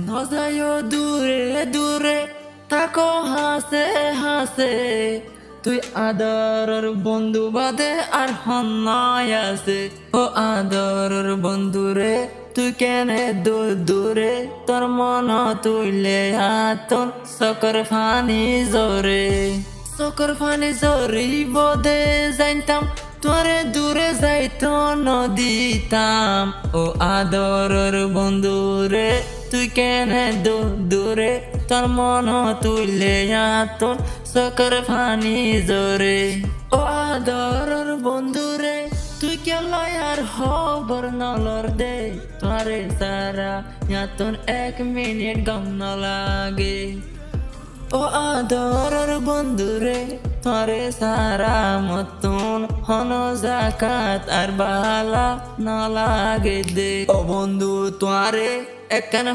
নজায়ও দূরে দূরে থাকো হাসে হাসে, তুই আদরের বন্ধু বাদে আর হন্যায় আছে। ও আদরের বন্ধু রে তুই কেনে দূর দূরে, তোর মন তুইলে আতন চকর ফানি জরে। চকর ফানি জরি বদে জানতাম তোরে দূরে যাইতো নদিতাম। ও আদরের বন্ধু রে তুই কেনে দূরে, তোর মন তুইলে আতন চকর ফানি জরে। ও আদরের বন্ধু রে তুই কেলাই আর খবর নলর দে, তোরে সারা ইয়াতন 1 মিনিট গম ন লাগে। ও আদরের বন্ধু রে তোরে সারা মতন হন জাকাত আর বালা না লাগে দে। ও বন্ধু তোরে একখান